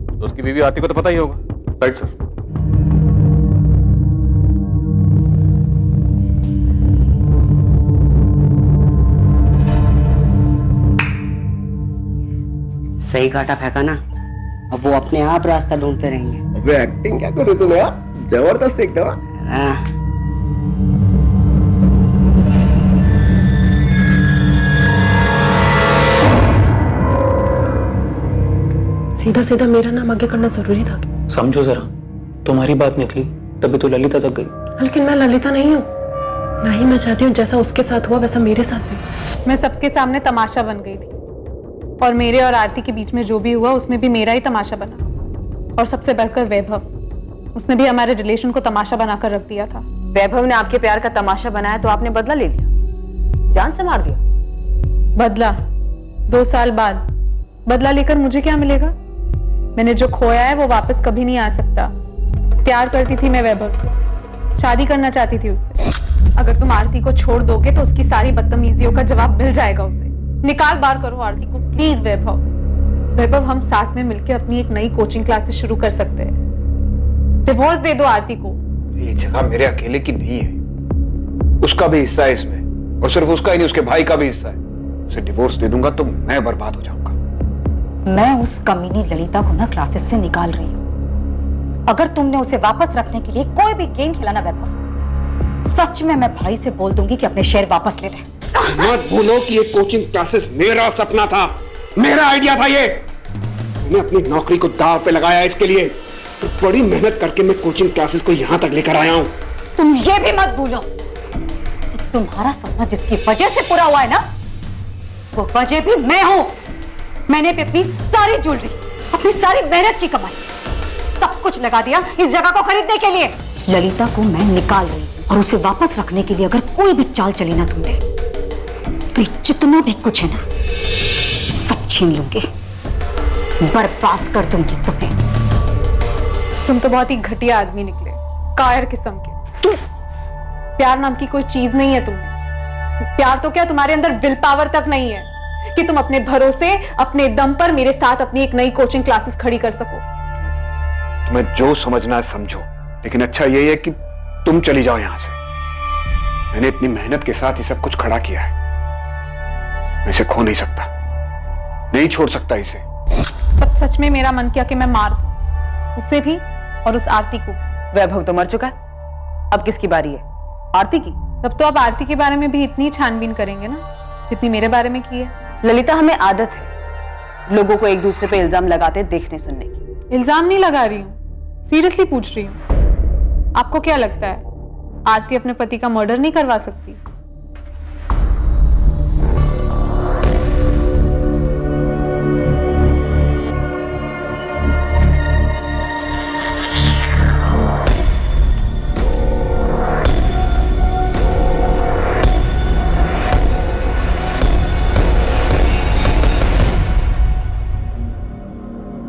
Speaker 11: तो उसकी बीवी आरती को तो पता ही होगा।
Speaker 9: Right sir.
Speaker 16: सही काटा फेंका ना, अब वो अपने आप रास्ता ढूंढते रहेंगे।
Speaker 17: अबे एक्टिंग क्या करूँ तूने यार, जबरदस्त एकदम।
Speaker 4: सीधा सीधा मेरा नाम आगे करना जरूरी था क्या?
Speaker 2: समझो जरा, तुम्हारी बात निकली तभी तो ललिता तक गई।
Speaker 4: लेकिन मैं ललिता नहीं हूँ, ना ही मैं चाहती हूँ जैसा उसके साथ हुआ वैसा मेरे साथ भी।
Speaker 10: मैं सबके सामने तमाशा बन गई थी, और मेरे और आरती के बीच में जो भी हुआ उसमें भी मेरा ही तमाशा बना। और सबसे बढ़कर वैभव, उसने भी हमारे रिलेशन को तमाशा बनाकर रख दिया था। वैभव ने आपके प्यार का तमाशा बनाया तो आपने बदला ले लिया, जान से मार दिया। बदला? 2 साल बाद बदला लेकर मुझे क्या मिलेगा? मैंने जो खोया है वो वापस कभी नहीं आ सकता। प्यार करती थी मैं वैभव से, शादी करना चाहती थी उससे। अगर तुम आरती को छोड़ दोगे तो उसकी सारी बदतमीजियों का जवाब मिल जाएगा उसे। निकाल बाहर करो आरती को प्लीज। वैभव, हम साथ में मिलकर अपनी एक नई कोचिंग क्लासेस शुरू कर सकते हैं। डिवोर्स दे दो आरती को।
Speaker 3: ये जगह मेरे अकेले की नहीं है, उसका भी हिस्सा है इसमें, और सिर्फ उसका ही नहीं उसके भाई का भी हिस्सा है। उसे डिवोर्स दे दूंगा तो मैं बर्बाद हो जाऊंगा।
Speaker 6: मैं उस कमीनी ललिता को ना क्लासेस से निकाल रही हूँ। अगर तुमने उसे वापस रखने के लिए कोई भी गेम खेला ना वैभव, सच में मैं भाई से बोल दूंगी कि अपने शेयर वापस ले ले।
Speaker 3: मत भूलो कि ये कोचिंग क्लासेस मेरा सपना था, मेरा आइडिया था ये। मैंने अपनी नौकरी को दांव पे लगाया इसके लिए, तो बड़ी मेहनत करके मैं कोचिंग क्लासेस को यहां तक लेकर आया हूं।
Speaker 6: तुम ये भी मत भूलो, तुम्हारा सपना जिसकी वजह से पूरा हुआ है ना, वो वजह भी मैं हूं। मैंने भी अपनी सारी ज्वेलरी, अपनी सारी मेहनत की कमाई, सब कुछ लगा दिया इस जगह को खरीदने के लिए। ललिता को मैं निकाल रही हूं, और उसे वापस रखने के लिए अगर कोई भी चाल चली ना तुमने, तो जितना भी कुछ है ना सब छीन लूंगी, बर्बाद कर दूंगी तुम्हें।
Speaker 10: तुम तो बहुत ही घटिया आदमी निकले, कायर किस्म के। प्यार नाम की कोई चीज नहीं है तुम्हें। प्यार तो क्या, तुम्हारे अंदर विल पावर तक नहीं है कि तुम अपने भरोसे, अपने दम पर मेरे साथ अपनी एक नई कोचिंग क्लासेस खड़ी कर सको।
Speaker 3: तुम्हें जो समझना है समझो, लेकिन अच्छा यही है कि तुम चली जाओ यहां से। मैंने इतनी मेहनत के साथ ये सब कुछ खड़ा किया है, मैं इसे खो नहीं सकता, नहीं छोड़ सकता इसे।
Speaker 10: तब सच में मेरा मन किया कि मैं मार दूं, उसे भी और उस आरती को।
Speaker 19: वैभव तो मर चुका है, अब किसकी बारी है? आरती की।
Speaker 10: तब तो आप आरती के बारे में भी इतनी छानबीन करेंगे ना जितनी मेरे बारे में की है।
Speaker 19: ललिता, हमें आदत है लोगों को एक दूसरे पे इल्जाम लगाते देखने सुनने की।
Speaker 10: इल्जाम नहीं लगा रही हूँ, सीरियसली पूछ रही हूँ। आपको क्या लगता है आरती अपने पति का मर्डर नहीं करवा सकती?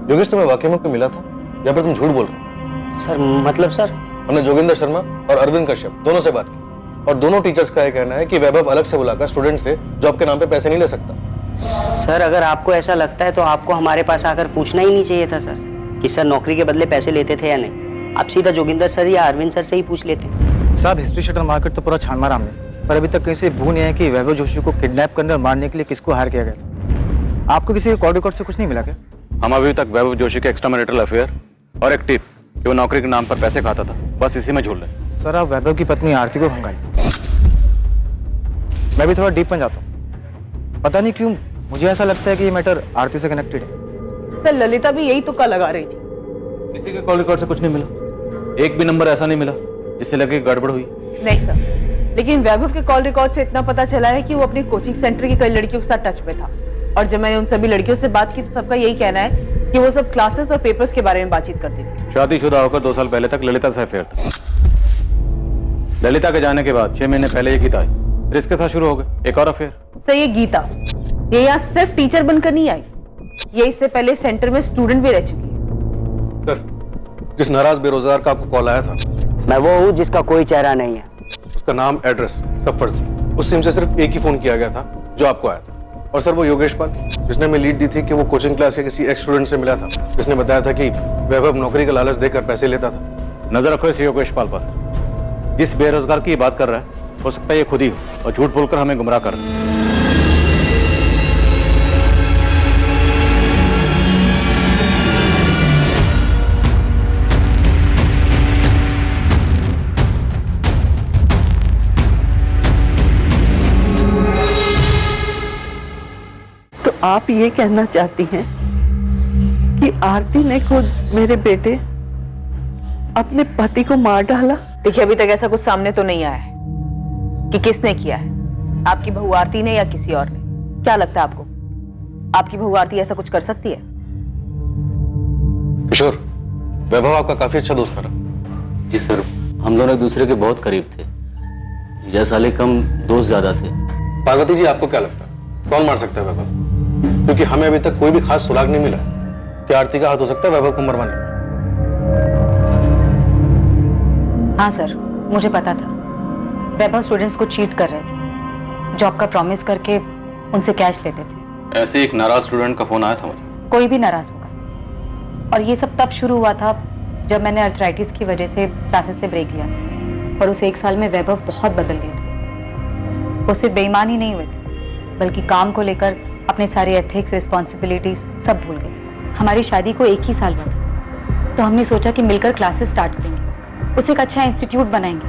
Speaker 9: योगेश, तुम्हें वाकई में कोई मिला था या फिर तुम झूठ बोल रहे हो?
Speaker 16: सर मतलब सर,
Speaker 9: हमने जोगिंदर शर्मा और अरविंद कश्यप दोनों से बात की। और दोनों टीचर्स का यह कहना है कि वैभव अलग से बुलाकर स्टूडेंट से जॉब के नाम पे पैसे नहीं ले सकता।
Speaker 16: सर अगर आपको ऐसा लगता है तो आपको हमारे पास आकर पूछना ही नहीं चाहिए था सर कि सर नौकरी के बदले पैसे लेते थे या नहीं। आप सीधा जोगिंदर सर या अरविंद सर से ही पूछ लेते।
Speaker 14: साहब हिस्ट्री शटर मार्केट तो पूरा छान मारा हमने, पर अभी तक कहीं से भू नहीं है कि वैभव जोशी को किडनैप करने और मारने के लिए किसको हायर किया गया था। आपको किसी कॉल रिकॉर्ड से कुछ नहीं मिला क्या?
Speaker 11: हम अभी तक वैभव जोशी के एक्स्ट्रा मैरिटल अफेयर और एक टिप कि वो नौकरी के नाम पर पैसे खाता था, बस इसी में झूल रहे।
Speaker 14: सर आप वैभव की पत्नी आरती को भंगाई। मैं भी थोड़ा डीप में जाता हूँ, पता नहीं क्यों मुझे ऐसा लगता है कि ये मैटर आरती से कनेक्टेड है।
Speaker 10: सर ललिता भी यही तुक्का लगा रही थी।
Speaker 11: किसी के कॉल रिकॉर्ड से कुछ नहीं मिला, एक भी नंबर ऐसा नहीं मिला जिससे लगे गड़बड़ हुई।
Speaker 10: नहीं सर, लेकिन वैभव के कॉल रिकॉर्ड से इतना पता चला है कि वो अपनी कोचिंग सेंटर की कई लड़कियों के साथ टच में था, और जब मैंने उन सभी लड़कियों से बात की तो सबका यही कहना है कि वो सब क्लासेस और पेपर्स के बारे में बातचीत करती थी।
Speaker 11: शादीशुदा होकर 2 साल पहले तक ललिता से अफेयर था। ललिता के जाने के बाद 6 महीने पहले ये गीता आई, फिर इसके साथ शुरू हो गए एक और अफेयर।
Speaker 10: सर ये गीता, ये यहाँ सिर्फ टीचर बनकर नहीं आई, ये इससे पहले सेंटर में स्टूडेंट भी रह चुकी है।
Speaker 9: सर जिस नाराज बेरोजगार का आपको कॉल आया था,
Speaker 16: मैं वो हूँ जिसका कोई चेहरा नहीं है।
Speaker 9: उसका नाम एड्रेस सब फर्जी, उस सिम से सिर्फ एक ही फोन किया गया था जो आपको आया था। और सर वो योगेश पाल जिसने हमें लीड दी थी कि वो कोचिंग क्लास के किसी एक्स स्टूडेंट से मिला था, जिसने बताया था कि वैभव नौकरी का लालच देकर पैसे लेता था।
Speaker 11: नजर रखो इस योगेश पाल पर, जिस बेरोजगार की बात कर रहा है हो सकता है ये खुद ही हो और झूठ बोलकर हमें गुमराह कर रहा है।
Speaker 7: तो आप ये कहना चाहती हैं कि आरती ने खुद मेरे बेटे अपने पति को मार डाला?
Speaker 10: देखिए अभी तक ऐसा कुछ सामने तो नहीं आया है कि किसने किया है, आपकी बहू आरती ने या किसी और ने। क्या लगता है आपको, आपकी बहू आरती ऐसा कुछ कर सकती है?
Speaker 9: किशोर, वैभव आपका काफी अच्छा दोस्त था।
Speaker 11: जी सर, हम दोनों एक दूसरे के बहुत करीब थे, जीजा साले कम दोस्त ज्यादा थे।
Speaker 9: पार्वती जी आपको क्या लगता है कौन मार सकता है वैभव? क्योंकि हमें अभी तक कोई भी खास सुराग नहीं मिला कि आरती का हाथ हो सकता है वैभव को मरवाने में।
Speaker 6: हाँ सर, मुझे पता था वैभव स्टूडेंट्स को चीट कर रहे थे, जॉब का प्रॉमिस करके उनसे कैश लेते थे।
Speaker 11: ऐसे एक नाराज स्टूडेंट का फोन आया था मुझे।
Speaker 6: कोई भी नाराज होगा, और ये सब तब शुरू हुआ था जब मैंने अर्थराइटिस की वजह से क्लासेस से ब्रेक लिया था। और उस 1 साल में वैभव बहुत बदल गए थे। वो सिर्फ बेईमान ही नहीं हुए थे, बल्कि काम को लेकर अपने सारे एथिक्स, रिस्पॉन्सिबिलिटीज सब भूल गए थे। हमारी शादी को 1 ही साल हुआ था, तो हमने सोचा कि मिलकर क्लासेस स्टार्ट करेंगे, उसे एक अच्छा इंस्टीट्यूट बनाएंगे।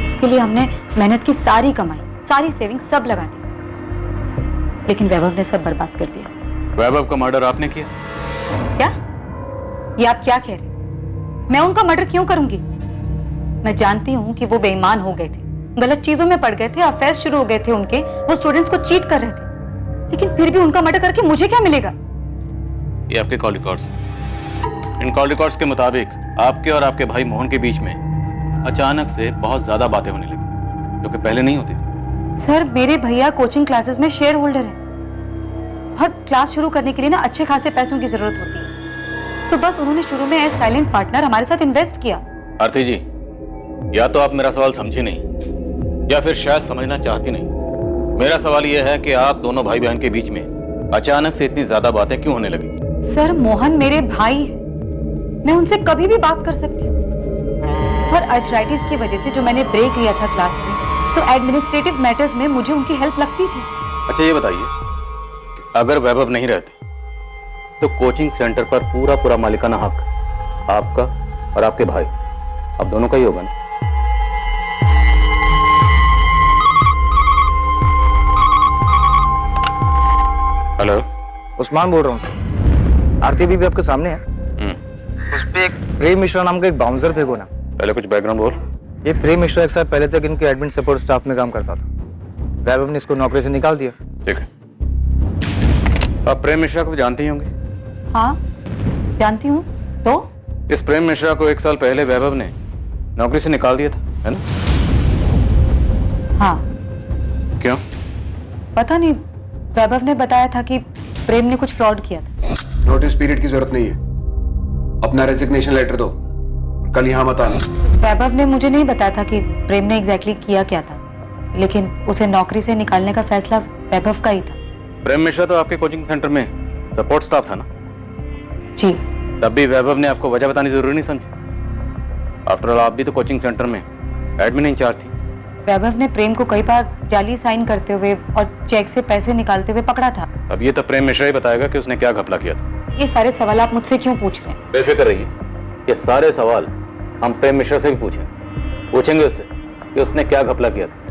Speaker 6: उसके लिए हमने मेहनत की सारी कमाई, सारी सेविंग सब लगा दी, लेकिन वैभव ने सब बर्बाद कर दिया।
Speaker 11: वैभव का मर्डर आपने किया?
Speaker 6: क्या? ये आप क्या कह रहे? मैं उनका मर्डर क्यों करूंगी? मैं जानती हूँ कि वो बेईमान हो गए थे, गलत चीजों में पड़ गए थे, अफेयर शुरू हो गए थे उनके, वो स्टूडेंट्स को चीट कर रहे थे, लेकिन फिर भी उनका मर्डर करके मुझे क्या मिलेगा?
Speaker 11: ये आपके कॉल रिकॉर्ड्स। इन कॉल रिकॉर्ड्स के मुताबिक आपके और आपके भाई मोहन के बीच में अचानक से बहुत ज्यादा बातें होने लगी, जो कि पहले नहीं होती थी।
Speaker 6: सर मेरे भैया कोचिंग क्लासेस में शेयर होल्डर हैं। हर क्लास शुरू करने के लिए ना अच्छे खासे पैसों की जरूरत होती है, तो बस उन्होंने शुरू में एज साइलेंट पार्टनर हमारे साथ इन्वेस्ट किया।
Speaker 11: आरती जी, या तो आप मेरा सवाल समझी नहीं या फिर शायद समझना चाहती नहीं। मेरा सवाल यह है कि आप दोनों भाई बहन के बीच में अचानक से इतनी ज्यादा बातें क्यों होने लगी?
Speaker 6: सर मोहन मेरे भाई है, मैं उनसे कभी भी बात कर सकती हूँ, और अर्थराइटिस की वजह से जो मैंने ब्रेक लिया था क्लास से, तो एडमिनिस्ट्रेटिव मैटर्स में मुझे उनकी हेल्प लगती थी।
Speaker 11: अच्छा ये बताइए, अगर वैभव नहीं रहते तो कोचिंग सेंटर पर पूरा मालिकाना हक आपका और आपके भाई, आप दोनों का ही होगा ना? हेलो,
Speaker 14: उस्मान बोल रहा हूँ सर। आरती भी आपके सामने है। उस पे एक प्रेम मिश्रा नाम का एक बाउंसर भेगो ना।
Speaker 11: पहले कुछ बैकग्राउंड बोल।
Speaker 14: ये प्रेम मिश्रा 1 साल पहले तक इनके एडमिन सपोर्ट स्टाफ में काम करता था। वैभव ने इसको नौकरी से निकाल दिया।
Speaker 11: ठीक है, आप प्रेम मिश्रा को जानती होंगे?
Speaker 6: हाँ जानती हूँ। तो
Speaker 11: इस प्रेम मिश्रा को 1 साल पहले वैभव ने नौकरी से निकाल दिया था, है ना?
Speaker 6: हाँ।
Speaker 11: क्यों?
Speaker 6: पता नहीं, वैभव ने बताया था कि प्रेम ने कुछ फ्रॉड किया था।
Speaker 3: नोटिस पीरियड की जरूरत नहीं है, अपना रेजिग्नेशन लेटर दो, कल यहाँ मत आना।
Speaker 6: वैभव ने मुझे नहीं बताया था कि प्रेम ने एग्जैक्टली किया क्या था, लेकिन उसे नौकरी से निकालने का फैसला वैभव का ही था।
Speaker 11: प्रेम मिश्रा तो आपके कोचिंग सेंटर में सपोर्ट स्टाफ था ना?
Speaker 6: जी।
Speaker 11: तब भी वैभव ने आपको वजह बतानी जरूरी नहीं समझी? आफ्टर ऑल आप भी तो कोचिंग सेंटर में एडमिन इंचार्ज थी।
Speaker 6: वैभव ने प्रेम को कई बार जाली साइन करते हुए और चेक से पैसे निकालते हुए पकड़ा था।
Speaker 11: अब ये तो प्रेम मिश्रा ही बताएगा कि उसने क्या घपला किया था।
Speaker 6: ये सारे सवाल आप मुझसे क्यों पूछ रहे हैं?
Speaker 11: बेफिक्र रहिए, ये सारे सवाल हम प्रेम मिश्रा से भी पूछेंगे उससे कि उसने क्या घपला किया था।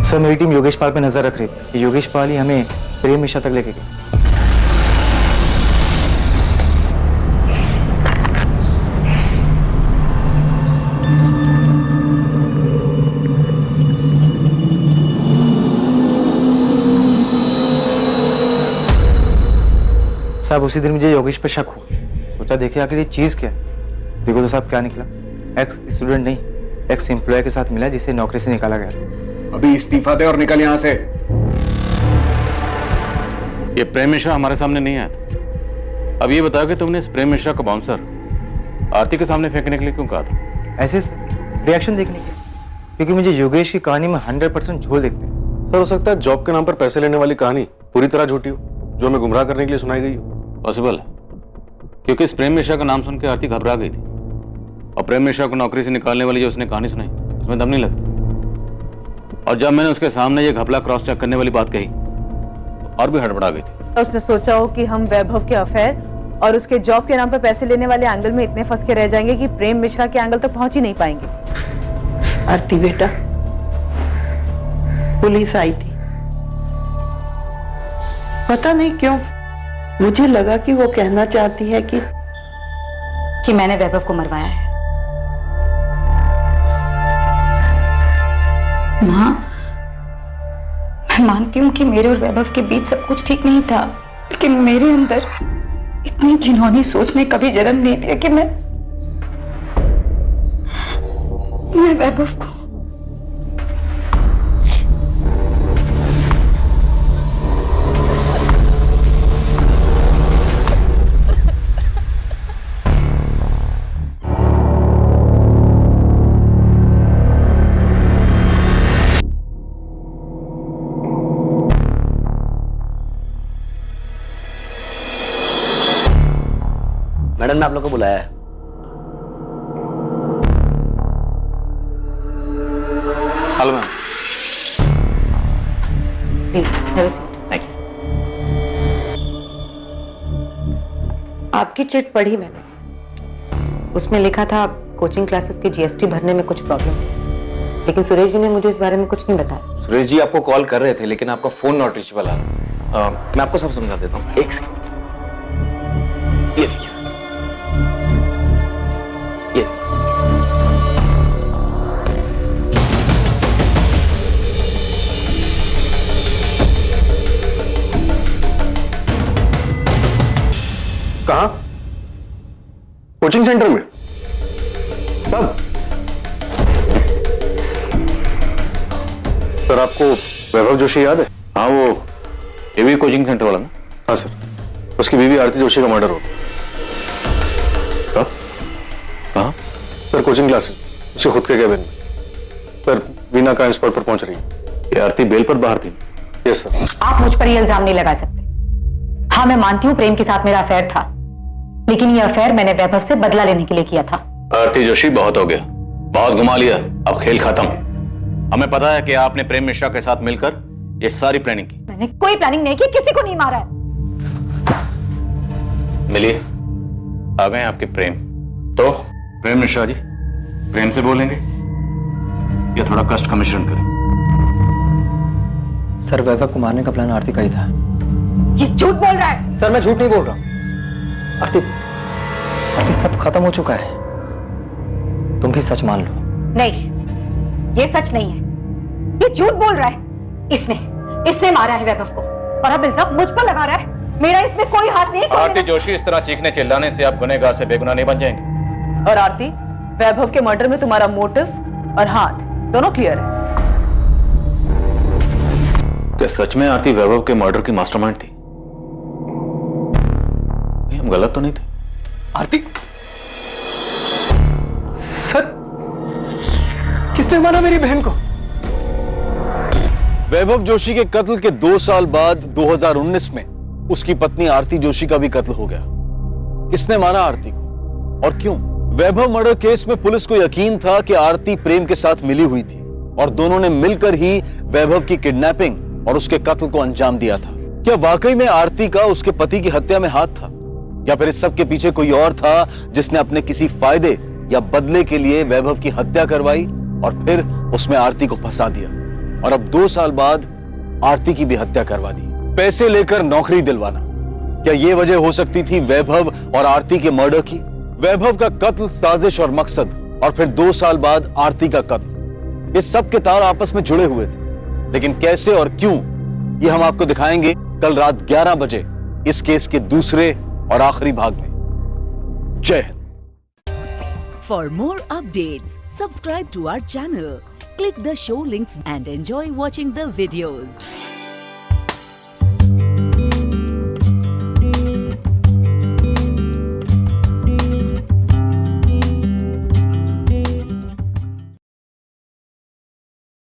Speaker 14: सर मेरी टीम योगेश पाल पे नजर रख रही थी कि योगेश पाल ही हमें प्रेम मिश्रा तक लेके गए। साहब उसी दिन मुझे योगेश पे शक हुआ, सोचा देखे आखिर ये चीज क्या है। देखो तो साहब क्या निकला, एक्स स्टूडेंट नहीं एक्स एम्प्लॉय के साथ मिला जिसे नौकरी से निकाला गया।
Speaker 3: अभी इस्तीफा दे और निकल यहाँ से।
Speaker 11: ये प्रेम मिश्रा हमारे सामने नहीं आया था। अब ये बताओ कि तुमने इस प्रेम मिश्रा का बाउंसर आरती के सामने फेंकने के लिए क्यों कहा था?
Speaker 14: ऐसे रिएक्शन देखने के, क्योंकि मुझे योगेश की कहानी में 100% झोल देखते हैं।
Speaker 9: सर हो सकता है जॉब के नाम पर पैसे लेने वाली कहानी पूरी तरह झूठी हो, जो हमें गुमराह करने के लिए सुनाई गई हो।
Speaker 11: पॉसिबल है, क्योंकि इस प्रेम मिश्रा का नाम सुन के आरती घबरा गई थी और प्रेम मिश्रा को नौकरी से निकालने वाली जो उसने कहानी सुनाई उसमें दम नहीं लगता। और जब मैंने उसके सामने ये घपला क्रॉस चेक करने वाली बात कही तो और भी हड़बड़ा गई थी।
Speaker 10: उसने सोचा हो कि हम वैभव के अफेयर और उसके जॉब के नाम पर पैसे लेने वाले एंगल में इतने फंस के रह जाएंगे कि प्रेम मिश्रा के एंगल तक पहुंच ही नहीं पाएंगे।
Speaker 7: आरती बेटा, पुलिस आई थी, पता नहीं क्यों मुझे लगा कि वो कहना चाहती है कि
Speaker 6: मैंने वैभव को मरवाया है। माँ, मैं मानती हूँ कि मेरे और वैभव के बीच सब कुछ ठीक नहीं था, लेकिन मेरे अंदर इतनी घिनौनी सोच ने कभी जन्म नहीं लिया कि मैं वैभव को
Speaker 13: मैडम ने आप लोग को बुलाया है।
Speaker 11: Hello ma'am.
Speaker 6: Please have a seat.
Speaker 11: Thank you.
Speaker 6: आपकी चिट पढ़ी मैंने, उसमें लिखा था कोचिंग क्लासेस की जीएसटी भरने में कुछ प्रॉब्लम है, लेकिन सुरेश जी ने मुझे इस बारे में कुछ नहीं बताया।
Speaker 20: सुरेश जी आपको कॉल कर रहे थे लेकिन आपका फोन नॉट रीचेबल आ रहा। मैं आपको सब समझा देता हूँ, एक सेकंड। ये देखिए, ये
Speaker 9: कहाँ? कोचिंग सेंटर में? कब? सर आपको वैभव जोशी याद है?
Speaker 11: हाँ, वो एवी कोचिंग सेंटर वाला ना?
Speaker 9: हाँ सर, उसकी बीवी आरती जोशी का मर्डर हो गया। कब?
Speaker 11: कहाँ?
Speaker 9: सर कोचिंग क्लास में, उसके खुद के केबिन में। सर वीना क्राइम स्पॉट पर पहुंच रही है।
Speaker 11: ये आरती बेल पर बाहर थी?
Speaker 9: Yes sir.
Speaker 6: आप मुझ पर ये इल्जाम नहीं लगा सकते। हाँ, मैं मानती हूँ प्रेम के साथ मेरा अफेयर था, लेकिन ये अफेयर मैंने वैभव से बदला लेने के लिए किया था।
Speaker 11: आरती जोशी, बहुत हो गया, बहुत घुमा लिया, अब खेल खत्म। हमें पता है कि आपने प्रेम मिश्रा के साथ मिलकर ये सारी प्लानिंग की।
Speaker 6: मैंने कोई प्लानिंग नहीं की, किसी को नहीं मारा है।
Speaker 11: मिलिए, आ गए आपके प्रेम। तो प्रेम मिश्रा जी, प्रेम से बोलेंगे या थोड़ा कष्ट का मिश्रण करें?
Speaker 20: सर वैभव को मारने का प्लान आरती का ही था।
Speaker 6: ये झूठ बोल रहा है।
Speaker 20: सर मैं झूठ नहीं बोल रहा। आरती, आरती सब खत्म हो चुका है, तुम भी सच मान लो।
Speaker 6: नहीं, ये सच नहीं है, ये झूठ बोल रहा है। इसने मारा है वैभव को और अब इल्जाम मुझ पर लगा रहा है। मेरा इसमें कोई हाथ नहीं है।
Speaker 11: आरती जोशी, इस तरह चीखने चिल्लाने से आप गुनहगार से बेगुनाह नहीं बन जाएंगे।
Speaker 10: और आरती, वैभव के मर्डर में तुम्हारा मोटिव और हाथ दोनों क्लियर है।
Speaker 11: क्या सच में आरती वैभव के मर्डर की मास्टरमाइंड थी? कहीं हम गलत तो नहीं थे?
Speaker 12: आरती सर, किसने मारा मेरी बहन को?
Speaker 8: वैभव जोशी के कत्ल के 2 साल बाद 2019 में उसकी पत्नी आरती जोशी का भी कत्ल हो गया। किसने मारा आरती को और क्यों? वैभव मर्डर केस में पुलिस को यकीन था कि आरती प्रेम के साथ मिली हुई थी और दोनों ने मिलकर ही वैभव की किडनैपिंग और उसके कत्ल को अंजाम दिया था। क्या वाकई में आरती का उसके पति की हत्या में हाथ था, या फिर इस सब के पीछे कोई और था जिसने अपने किसी फायदे या बदले के लिए वैभव की हत्या करवाई और फिर उसमें आरती को फंसा दिया और अब 2 साल बाद आरती की भी हत्या करवा दी? पैसे लेकर नौकरी दिलवाना, क्या यह वजह हो सकती थी वैभव और आरती के मर्डर की? वैभव का कत्ल साजिश और मकसद, और फिर 2 साल बाद आरती का कत्ल, इस सब के तार आपस में जुड़े हुए थे। लेकिन कैसे और क्यों, ये हम आपको दिखाएंगे कल रात 11 बजे इस केस के दूसरे और आखिरी भाग में। जय Hind.
Speaker 1: For more updates, subscribe to our channel, click the show links and enjoy watching the videos.